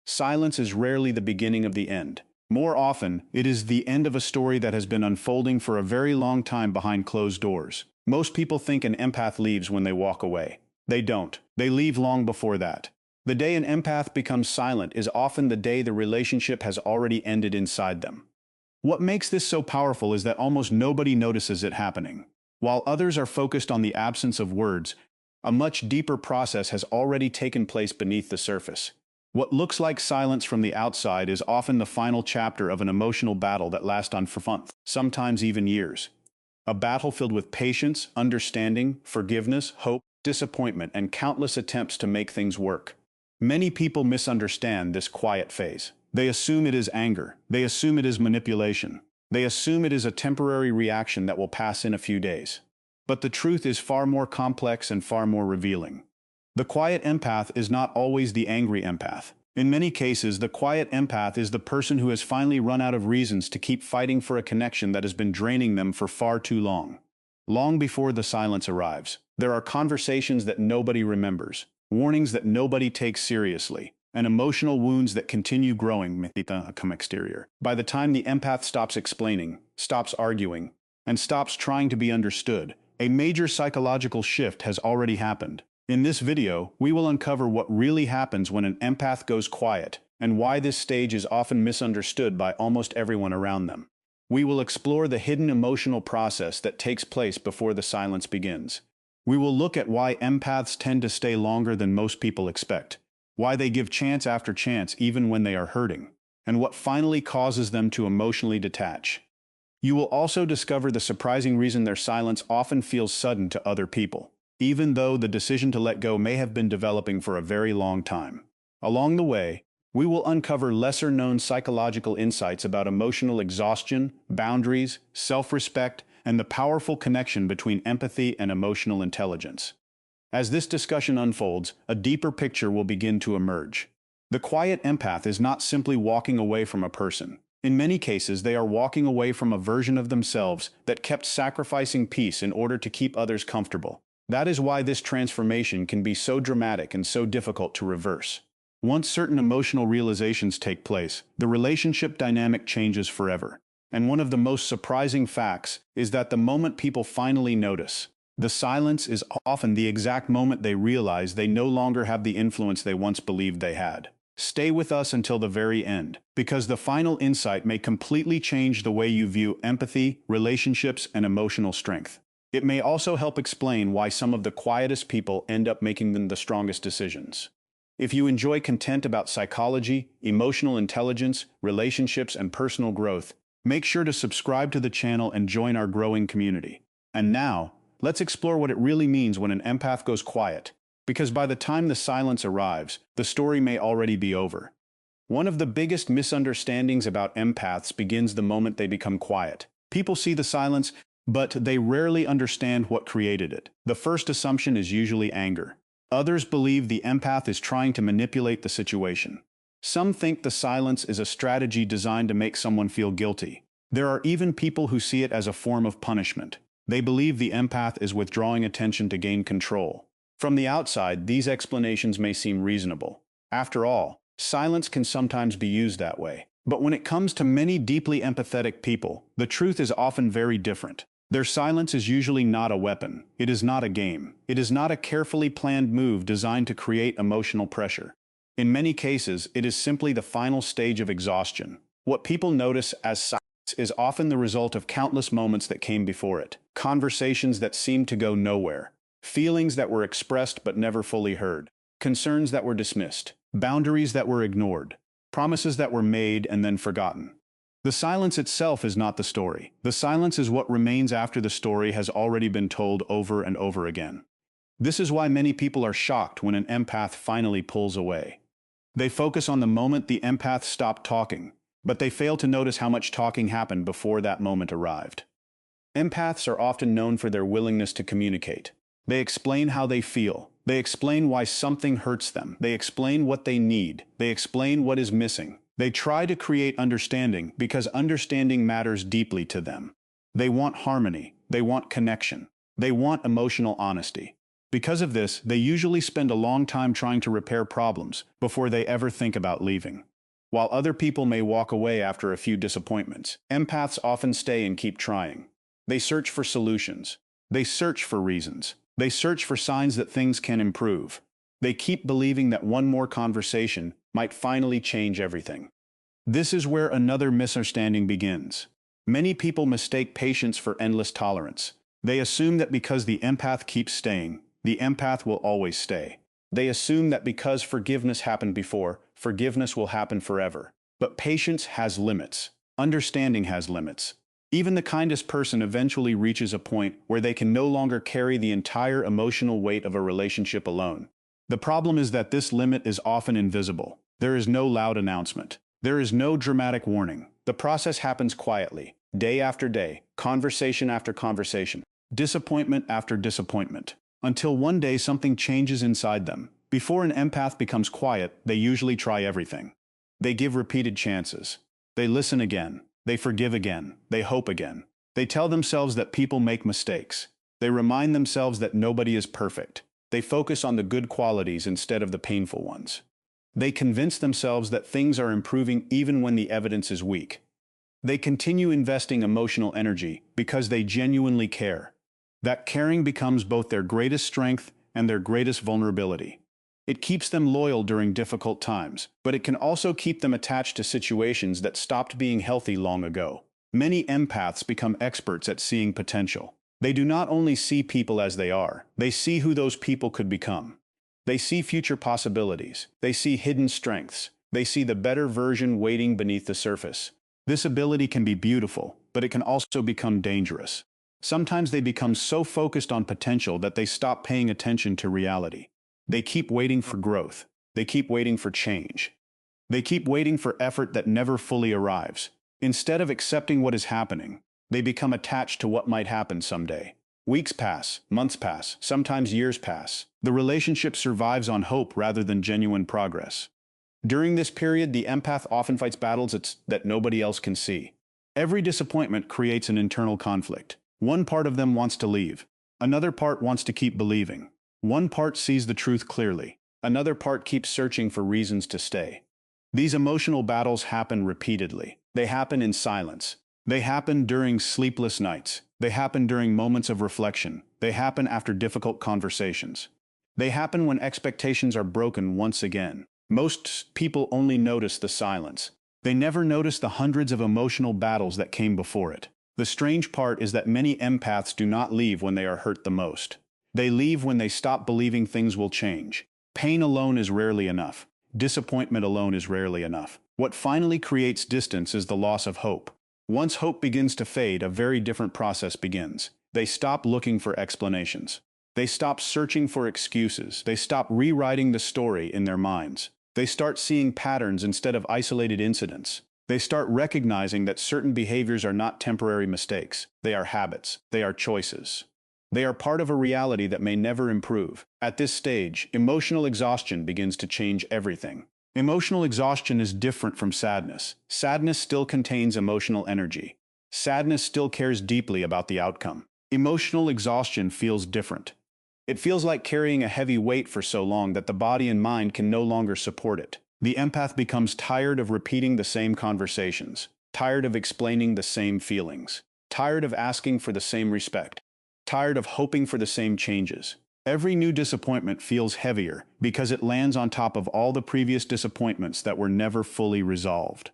silence is rarely the beginning of the end. More often, it is the end of a story that has been unfolding for a very long time behind closed doors. Most people think an empath leaves when they walk away. They don't. They leave long before that. The day an empath becomes silent is often the day the relationship has already ended inside them. What makes this so powerful is that almost nobody notices it happening. While others are focused on the absence of words, a much deeper process has already taken place beneath the surface. What looks like silence from the outside is often the final chapter of an emotional battle that lasts on for months, sometimes even years. A battle filled with patience, understanding, forgiveness, hope, disappointment, and countless attempts to make things work. Many people misunderstand this quiet phase. They assume it is anger. They assume it is manipulation. They assume it is a temporary reaction that will pass in a few days. But the truth is far more complex and far more revealing. The quiet empath is not always the angry empath. In many cases, the quiet empath is the person who has finally run out of reasons to keep fighting for a connection that has been draining them for far too long. Long before the silence arrives, there are conversations that nobody remembers, warnings that nobody takes seriously, and emotional wounds that continue growing exterior. By the time the empath stops explaining, stops arguing, and stops trying to be understood, a major psychological shift has already happened. In this video, we will uncover what really happens when an empath goes quiet, and why this stage is often misunderstood by almost everyone around them. We will explore the hidden emotional process that takes place before the silence begins. We will look at why empaths tend to stay longer than most people expect, why they give chance after chance even when they are hurting, and what finally causes them to emotionally detach. You will also discover the surprising reason their silence often feels sudden to other people, even though the decision to let go may have been developing for a very long time. Along the way, we will uncover lesser-known psychological insights about emotional exhaustion, boundaries, self-respect, and the powerful connection between empathy and emotional intelligence. As this discussion unfolds, a deeper picture will begin to emerge. The quiet empath is not simply walking away from a person. In many cases, they are walking away from a version of themselves that kept sacrificing peace in order to keep others comfortable. That is why this transformation can be so dramatic and so difficult to reverse. Once certain emotional realizations take place, the relationship dynamic changes forever. And one of the most surprising facts is that the moment people finally notice, the silence is often the exact moment they realize they no longer have the influence they once believed they had. Stay with us until the very end, because the final insight may completely change the way you view empathy, relationships, and emotional strength. It may also help explain why some of the quietest people end up making the strongest decisions. If you enjoy content about psychology, emotional intelligence, relationships, and personal growth, make sure to subscribe to the channel and join our growing community. And now, let's explore what it really means when an empath goes quiet, because by the time the silence arrives, the story may already be over. One of the biggest misunderstandings about empaths begins the moment they become quiet. People see the silence, but they rarely understand what created it. The first assumption is usually anger. Others believe the empath is trying to manipulate the situation. Some think the silence is a strategy designed to make someone feel guilty. There are even people who see it as a form of punishment. They believe the empath is withdrawing attention to gain control. From the outside, these explanations may seem reasonable. After all, silence can sometimes be used that way. But when it comes to many deeply empathetic people, the truth is often very different. Their silence is usually not a weapon. It is not a game. It is not a carefully planned move designed to create emotional pressure. In many cases, it is simply the final stage of exhaustion. What people notice as silence is often the result of countless moments that came before it. Conversations that seemed to go nowhere. Feelings that were expressed but never fully heard. Concerns that were dismissed. Boundaries that were ignored. Promises that were made and then forgotten. The silence itself is not the story. The silence is what remains after the story has already been told over and over again. This is why many people are shocked when an empath finally pulls away. They focus on the moment the empath stopped talking, but they fail to notice how much talking happened before that moment arrived. Empaths are often known for their willingness to communicate. They explain how they feel. They explain why something hurts them. They explain what they need. They explain what is missing. They try to create understanding because understanding matters deeply to them. They want harmony. They want connection. They want emotional honesty. Because of this, they usually spend a long time trying to repair problems before they ever think about leaving. While other people may walk away after a few disappointments, empaths often stay and keep trying. They search for solutions. They search for reasons. They search for signs that things can improve. They keep believing that one more conversation might finally change everything. This is where another misunderstanding begins. Many people mistake patience for endless tolerance. They assume that because the empath keeps staying, the empath will always stay. They assume that because forgiveness happened before, forgiveness will happen forever. But patience has limits. Understanding has limits. Even the kindest person eventually reaches a point where they can no longer carry the entire emotional weight of a relationship alone. The problem is that this limit is often invisible. There is no loud announcement. There is no dramatic warning. The process happens quietly, day after day, conversation after conversation, disappointment after disappointment, until one day something changes inside them. Before an empath becomes quiet, they usually try everything. They give repeated chances. They listen again. They forgive again. They hope again. They tell themselves that people make mistakes. They remind themselves that nobody is perfect. They focus on the good qualities instead of the painful ones. They convince themselves that things are improving even when the evidence is weak. They continue investing emotional energy because they genuinely care. That caring becomes both their greatest strength and their greatest vulnerability. It keeps them loyal during difficult times, but it can also keep them attached to situations that stopped being healthy long ago. Many empaths become experts at seeing potential. They do not only see people as they are, they see who those people could become. They see future possibilities. They see hidden strengths. They see the better version waiting beneath the surface. This ability can be beautiful, but it can also become dangerous. Sometimes they become so focused on potential that they stop paying attention to reality. They keep waiting for growth. They keep waiting for change. They keep waiting for effort that never fully arrives. Instead of accepting what is happening, they become attached to what might happen someday. Weeks pass, months pass, sometimes years pass. The relationship survives on hope rather than genuine progress. During this period, the empath often fights battles that nobody else can see. Every disappointment creates an internal conflict. One part of them wants to leave. Another part wants to keep believing. One part sees the truth clearly. Another part keeps searching for reasons to stay. These emotional battles happen repeatedly. They happen in silence. They happen during sleepless nights. They happen during moments of reflection. They happen after difficult conversations. They happen when expectations are broken once again. Most people only notice the silence. They never notice the hundreds of emotional battles that came before it. The strange part is that many empaths do not leave when they are hurt the most. They leave when they stop believing things will change. Pain alone is rarely enough. Disappointment alone is rarely enough. What finally creates distance is the loss of hope. Once hope begins to fade, a very different process begins. They stop looking for explanations. They stop searching for excuses. They stop rewriting the story in their minds. They start seeing patterns instead of isolated incidents. They start recognizing that certain behaviors are not temporary mistakes. They are habits. They are choices. They are part of a reality that may never improve. At this stage, emotional exhaustion begins to change everything. Emotional exhaustion is different from sadness. Sadness still contains emotional energy. Sadness still cares deeply about the outcome. Emotional exhaustion feels different. It feels like carrying a heavy weight for so long that the body and mind can no longer support it. The empath becomes tired of repeating the same conversations, tired of explaining the same feelings, tired of asking for the same respect, tired of hoping for the same changes. Every new disappointment feels heavier because it lands on top of all the previous disappointments that were never fully resolved.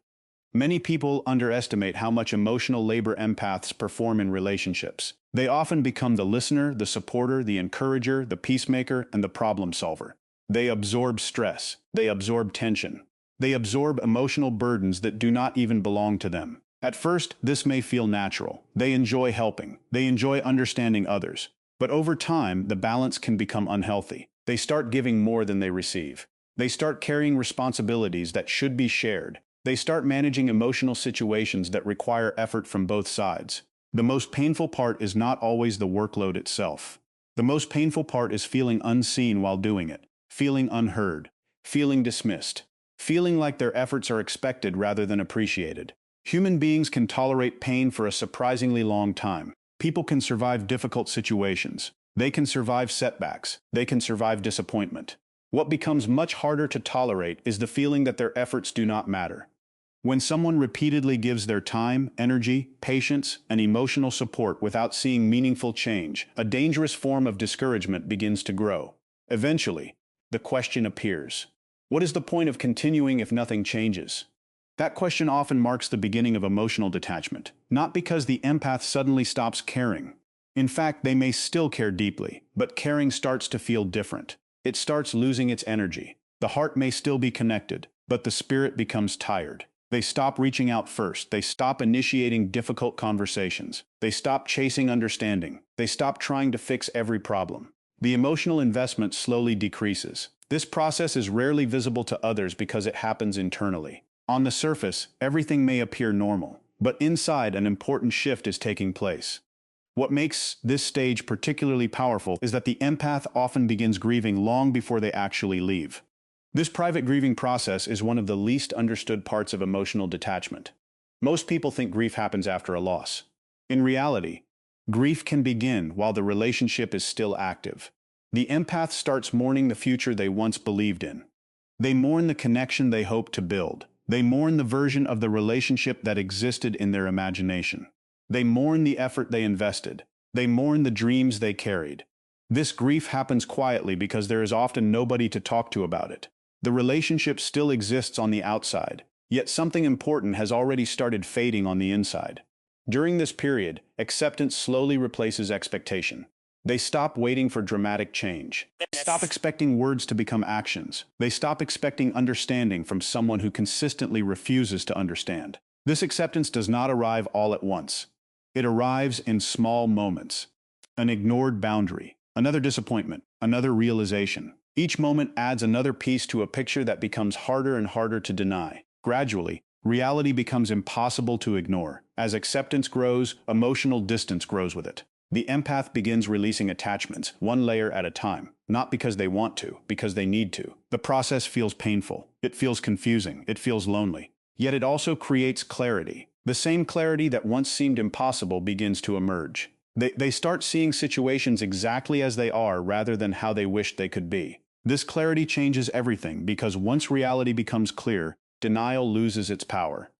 Many people underestimate how much emotional labor empaths perform in relationships. They often become the listener, the supporter, the encourager, the peacemaker, and the problem solver. They absorb stress. They absorb tension. They absorb emotional burdens that do not even belong to them. At first, this may feel natural. They enjoy helping. They enjoy understanding others. But over time, the balance can become unhealthy. They start giving more than they receive. They start carrying responsibilities that should be shared. They start managing emotional situations that require effort from both sides. The most painful part is not always the workload itself. The most painful part is feeling unseen while doing it, feeling unheard, feeling dismissed, feeling like their efforts are expected rather than appreciated. Human beings can tolerate pain for a surprisingly long time. People can survive difficult situations. They can survive setbacks. They can survive disappointment. What becomes much harder to tolerate is the feeling that their efforts do not matter. When someone repeatedly gives their time, energy, patience, and emotional support without seeing meaningful change, a dangerous form of discouragement begins to grow. Eventually, the question appears: what is the point of continuing if nothing changes? That question often marks the beginning of emotional detachment, not because the empath suddenly stops caring. In fact, they may still care deeply, but caring starts to feel different. It starts losing its energy. The heart may still be connected, but the spirit becomes tired. They stop reaching out first. They stop initiating difficult conversations. They stop chasing understanding. They stop trying to fix every problem. The emotional investment slowly decreases. This process is rarely visible to others because it happens internally. On the surface, everything may appear normal, but inside an important shift is taking place. What makes this stage particularly powerful is that the empath often begins grieving long before they actually leave. This private grieving process is one of the least understood parts of emotional detachment. Most people think grief happens after a loss. In reality, grief can begin while the relationship is still active. The empath starts mourning the future they once believed in. They mourn the connection they hoped to build. They mourn the version of the relationship that existed in their imagination. They mourn the effort they invested. They mourn the dreams they carried. This grief happens quietly because there is often nobody to talk to about it. The relationship still exists on the outside, yet something important has already started fading on the inside. During this period, acceptance slowly replaces expectation. They stop waiting for dramatic change. They stop expecting words to become actions. They stop expecting understanding from someone who consistently refuses to understand. This acceptance does not arrive all at once. It arrives in small moments. An ignored boundary, another disappointment, another realization. Each moment adds another piece to a picture that becomes harder and harder to deny. Gradually, reality becomes impossible to ignore. As acceptance grows, emotional distance grows with it. The empath begins releasing attachments, one layer at a time, not because they want to, because they need to. The process feels painful. It feels confusing. It feels lonely. Yet it also creates clarity. The same clarity that once seemed impossible begins to emerge. They start seeing situations exactly as they are rather than how they wished they could be. This clarity changes everything because once reality becomes clear, denial loses its power.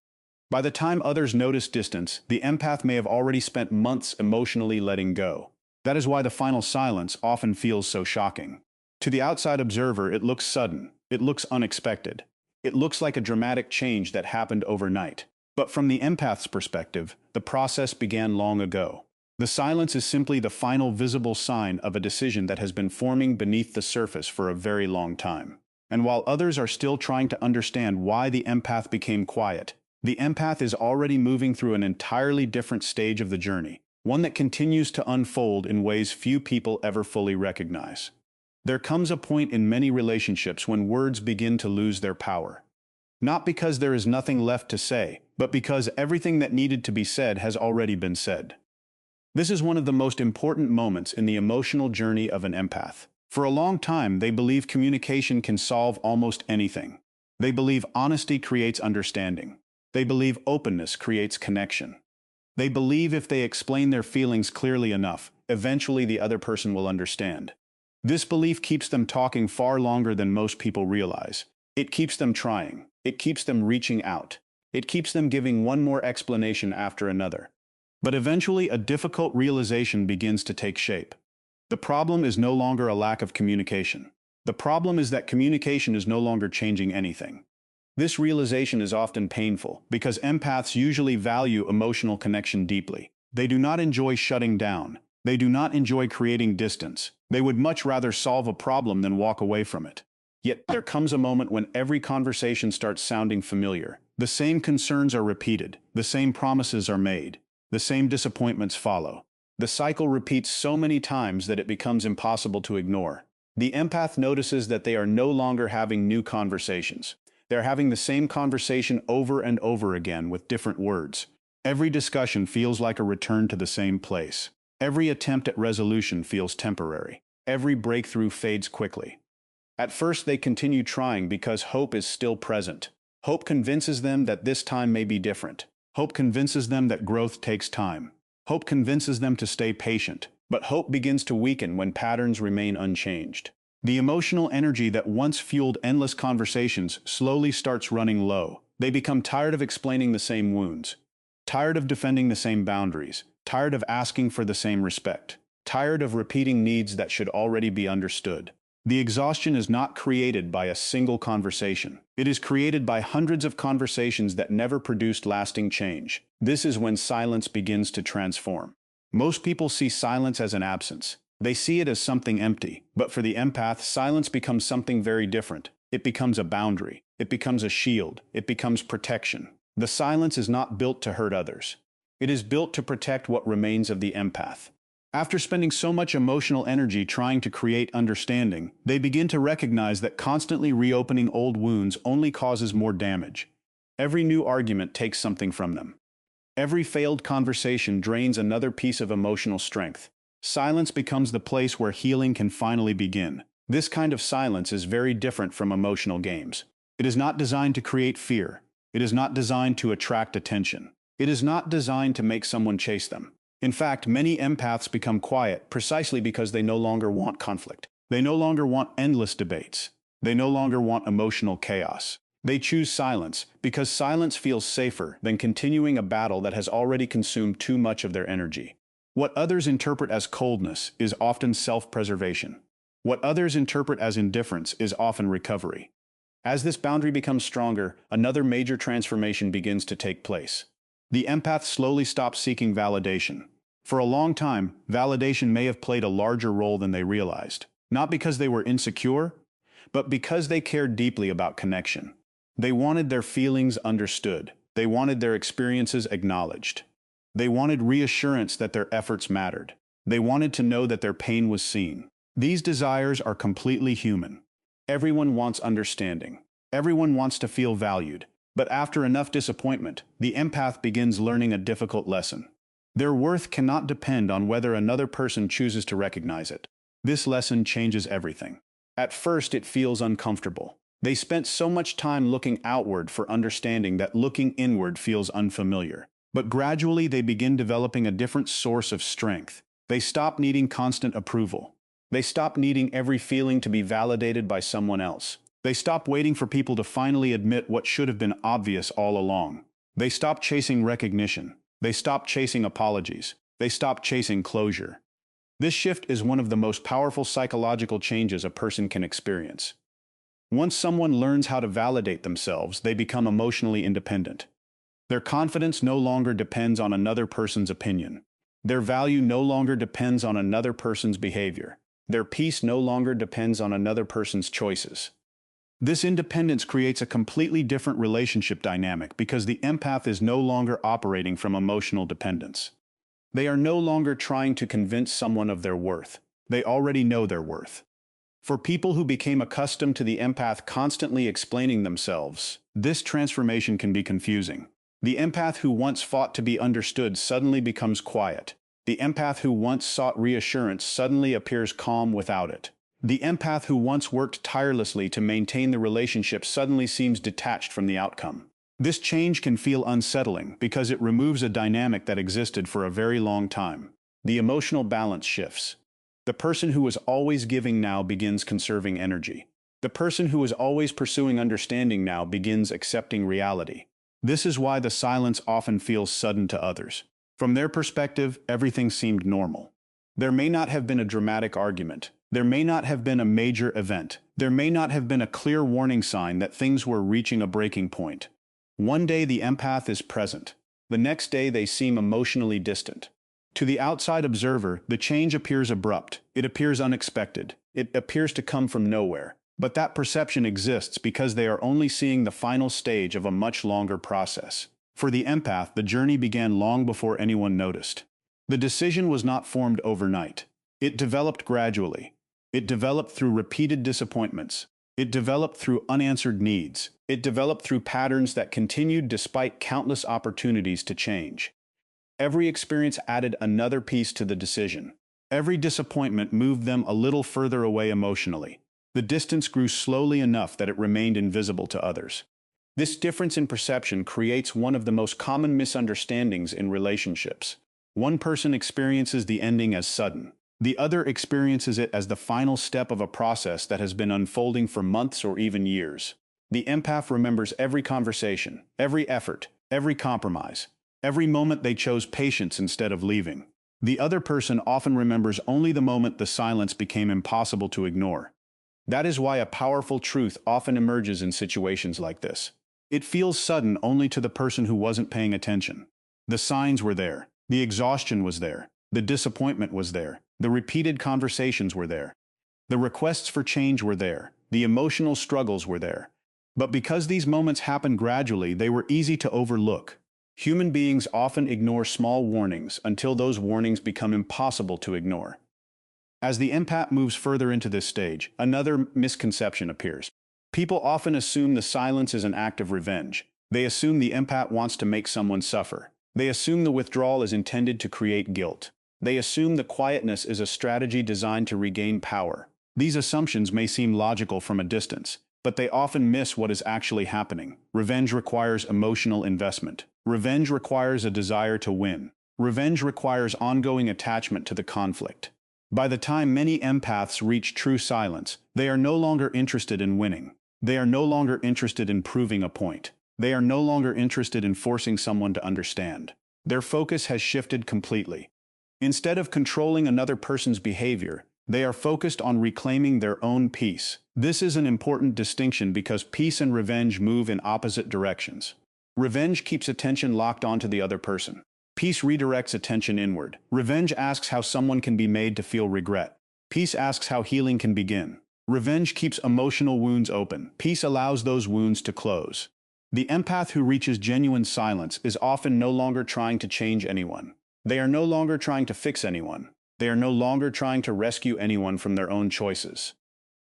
By the time others notice distance, the empath may have already spent months emotionally letting go. That is why the final silence often feels so shocking. To the outside observer, it looks sudden. It looks unexpected. It looks like a dramatic change that happened overnight. But from the empath's perspective, the process began long ago. The silence is simply the final visible sign of a decision that has been forming beneath the surface for a very long time. And while others are still trying to understand why the empath became quiet, the empath is already moving through an entirely different stage of the journey, one that continues to unfold in ways few people ever fully recognize. There comes a point in many relationships when words begin to lose their power. Not because there is nothing left to say, but because everything that needed to be said has already been said. This is one of the most important moments in the emotional journey of an empath. For a long time, they believe communication can solve almost anything. They believe honesty creates understanding. They believe openness creates connection. They believe if they explain their feelings clearly enough, eventually the other person will understand. This belief keeps them talking far longer than most people realize. It keeps them trying. It keeps them reaching out. It keeps them giving one more explanation after another. But eventually, a difficult realization begins to take shape. The problem is no longer a lack of communication. The problem is that communication is no longer changing anything. This realization is often painful because empaths usually value emotional connection deeply. They do not enjoy shutting down. They do not enjoy creating distance. They would much rather solve a problem than walk away from it. Yet there comes a moment when every conversation starts sounding familiar. The same concerns are repeated. The same promises are made. The same disappointments follow. The cycle repeats so many times that it becomes impossible to ignore. The empath notices that they are no longer having new conversations. They're having the same conversation over and over again with different words. Every discussion feels like a return to the same place. Every attempt at resolution feels temporary. Every breakthrough fades quickly. At first, they continue trying because hope is still present. Hope convinces them that this time may be different. Hope convinces them that growth takes time. Hope convinces them to stay patient. But hope begins to weaken when patterns remain unchanged. The emotional energy that once fueled endless conversations slowly starts running low. They become tired of explaining the same wounds, tired of defending the same boundaries, tired of asking for the same respect, tired of repeating needs that should already be understood. The exhaustion is not created by a single conversation. It is created by hundreds of conversations that never produced lasting change. This is when silence begins to transform. Most people see silence as an absence. They see it as something empty. But for the empath, silence becomes something very different. It becomes a boundary. It becomes a shield. It becomes protection. The silence is not built to hurt others. It is built to protect what remains of the empath. After spending so much emotional energy trying to create understanding, they begin to recognize that constantly reopening old wounds only causes more damage. Every new argument takes something from them. Every failed conversation drains another piece of emotional strength. Silence becomes the place where healing can finally begin. This kind of silence is very different from emotional games. It is not designed to create fear. It is not designed to attract attention. It is not designed to make someone chase them. In fact, many empaths become quiet precisely because they no longer want conflict. They no longer want endless debates. They no longer want emotional chaos. They choose silence because silence feels safer than continuing a battle that has already consumed too much of their energy. What others interpret as coldness is often self-preservation. What others interpret as indifference is often recovery. As this boundary becomes stronger, another major transformation begins to take place. The empath slowly stops seeking validation. For a long time, validation may have played a larger role than they realized. Not because they were insecure, but because they cared deeply about connection. They wanted their feelings understood. They wanted their experiences acknowledged. They wanted reassurance that their efforts mattered. They wanted to know that their pain was seen. These desires are completely human. Everyone wants understanding. Everyone wants to feel valued. But after enough disappointment, the empath begins learning a difficult lesson. Their worth cannot depend on whether another person chooses to recognize it. This lesson changes everything. At first, it feels uncomfortable. They spent so much time looking outward for understanding that looking inward feels unfamiliar. But gradually, they begin developing a different source of strength. They stop needing constant approval. They stop needing every feeling to be validated by someone else. They stop waiting for people to finally admit what should have been obvious all along. They stop chasing recognition. They stop chasing apologies. They stop chasing closure. This shift is one of the most powerful psychological changes a person can experience. Once someone learns how to validate themselves, they become emotionally independent. Their confidence no longer depends on another person's opinion. Their value no longer depends on another person's behavior. Their peace no longer depends on another person's choices. This independence creates a completely different relationship dynamic because the empath is no longer operating from emotional dependence. They are no longer trying to convince someone of their worth. They already know their worth. For people who became accustomed to the empath constantly explaining themselves, this transformation can be confusing. The empath who once fought to be understood suddenly becomes quiet. The empath who once sought reassurance suddenly appears calm without it. The empath who once worked tirelessly to maintain the relationship suddenly seems detached from the outcome. This change can feel unsettling because it removes a dynamic that existed for a very long time. The emotional balance shifts. The person who was always giving now begins conserving energy. The person who was always pursuing understanding now begins accepting reality. This is why the silence often feels sudden to others. From their perspective, everything seemed normal. There may not have been a dramatic argument. There may not have been a major event. There may not have been a clear warning sign that things were reaching a breaking point. One day the empath is present. The next day they seem emotionally distant. To the outside observer, the change appears abrupt. It appears unexpected. It appears to come from nowhere. But that perception exists because they are only seeing the final stage of a much longer process. For the empath, the journey began long before anyone noticed. The decision was not formed overnight. It developed gradually. It developed through repeated disappointments. It developed through unanswered needs. It developed through patterns that continued despite countless opportunities to change. Every experience added another piece to the decision. Every disappointment moved them a little further away emotionally. The distance grew slowly enough that it remained invisible to others. This difference in perception creates one of the most common misunderstandings in relationships. One person experiences the ending as sudden. The other experiences it as the final step of a process that has been unfolding for months or even years. The empath remembers every conversation, every effort, every compromise, every moment they chose patience instead of leaving. The other person often remembers only the moment the silence became impossible to ignore. That is why a powerful truth often emerges in situations like this. It feels sudden only to the person who wasn't paying attention. The signs were there. The exhaustion was there. The disappointment was there. The repeated conversations were there. The requests for change were there. The emotional struggles were there. But because these moments happen gradually, they were easy to overlook. Human beings often ignore small warnings until those warnings become impossible to ignore. As the empath moves further into this stage, another misconception appears. People often assume the silence is an act of revenge. They assume the empath wants to make someone suffer. They assume the withdrawal is intended to create guilt. They assume the quietness is a strategy designed to regain power. These assumptions may seem logical from a distance, but they often miss what is actually happening. Revenge requires emotional investment. Revenge requires a desire to win. Revenge requires ongoing attachment to the conflict. By the time many empaths reach true silence, they are no longer interested in winning. They are no longer interested in proving a point. They are no longer interested in forcing someone to understand. Their focus has shifted completely. Instead of controlling another person's behavior, they are focused on reclaiming their own peace. This is an important distinction because peace and revenge move in opposite directions. Revenge keeps attention locked onto the other person. Peace redirects attention inward. Revenge asks how someone can be made to feel regret. Peace asks how healing can begin. Revenge keeps emotional wounds open. Peace allows those wounds to close. The empath who reaches genuine silence is often no longer trying to change anyone. They are no longer trying to fix anyone. They are no longer trying to rescue anyone from their own choices.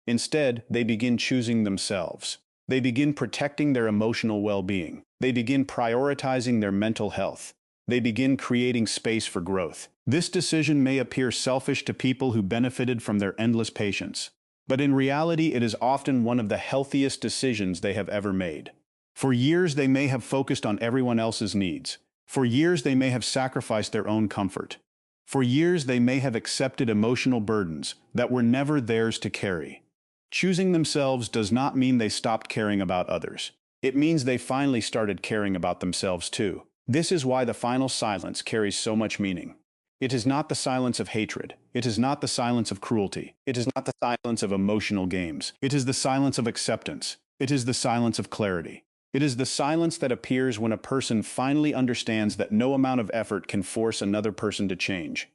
Instead, they begin choosing themselves. They begin protecting their emotional well-being. They begin prioritizing their mental health. They begin creating space for growth. This decision may appear selfish to people who benefited from their endless patience, but in reality it is often one of the healthiest decisions they have ever made. For years they may have focused on everyone else's needs. For years they may have sacrificed their own comfort. For years they may have accepted emotional burdens that were never theirs to carry. Choosing themselves does not mean they stopped caring about others. It means they finally started caring about themselves too. This is why the final silence carries so much meaning. It is not the silence of hatred. It is not the silence of cruelty. It is not the silence of emotional games. It is the silence of acceptance. It is the silence of clarity. It is the silence that appears when a person finally understands that no amount of effort can force another person to change.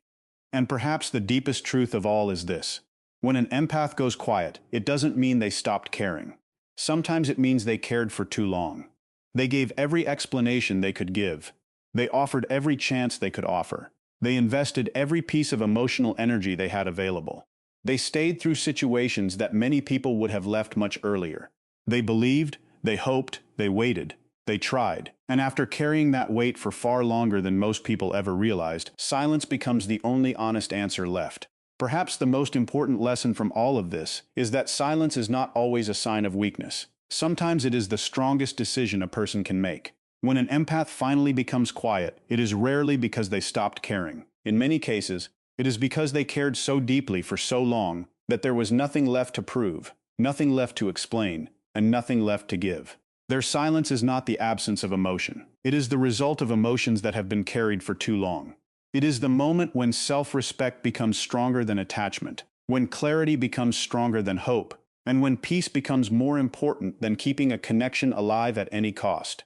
And perhaps the deepest truth of all is this. When an empath goes quiet, it doesn't mean they stopped caring. Sometimes it means they cared for too long. They gave every explanation they could give. They offered every chance they could offer. They invested every piece of emotional energy they had available. They stayed through situations that many people would have left much earlier. They believed, they hoped, they waited, they tried. And after carrying that weight for far longer than most people ever realized, silence becomes the only honest answer left. Perhaps the most important lesson from all of this is that silence is not always a sign of weakness. Sometimes it is the strongest decision a person can make. When an empath finally becomes quiet, it is rarely because they stopped caring. In many cases, it is because they cared so deeply for so long that there was nothing left to prove, nothing left to explain, and nothing left to give. Their silence is not the absence of emotion. It is the result of emotions that have been carried for too long. It is the moment when self-respect becomes stronger than attachment, when clarity becomes stronger than hope, and when peace becomes more important than keeping a connection alive at any cost.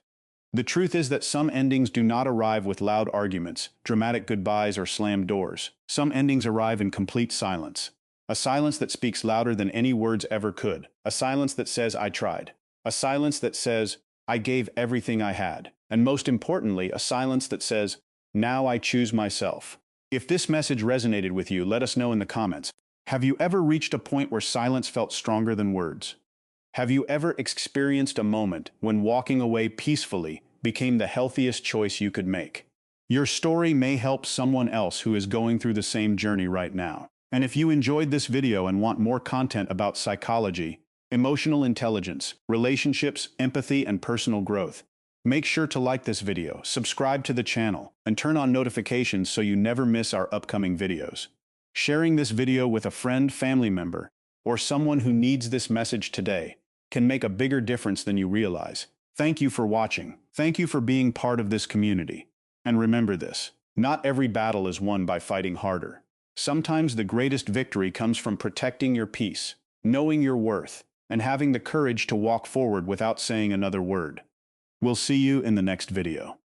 The truth is that some endings do not arrive with loud arguments, dramatic goodbyes, or slammed doors. Some endings arrive in complete silence. A silence that speaks louder than any words ever could. A silence that says, "I tried." A silence that says, "I gave everything I had." And most importantly, a silence that says, "Now I choose myself." If this message resonated with you, let us know in the comments. Have you ever reached a point where silence felt stronger than words? Have you ever experienced a moment when walking away peacefully became the healthiest choice you could make? Your story may help someone else who is going through the same journey right now. And if you enjoyed this video and want more content about psychology, emotional intelligence, relationships, empathy, and personal growth, make sure to like this video, subscribe to the channel, and turn on notifications so you never miss our upcoming videos. Sharing this video with a friend, family member, or someone who needs this message today can make a bigger difference than you realize. Thank you for watching. Thank you for being part of this community. And remember this, not every battle is won by fighting harder. Sometimes the greatest victory comes from protecting your peace, knowing your worth, and having the courage to walk forward without saying another word. We'll see you in the next video.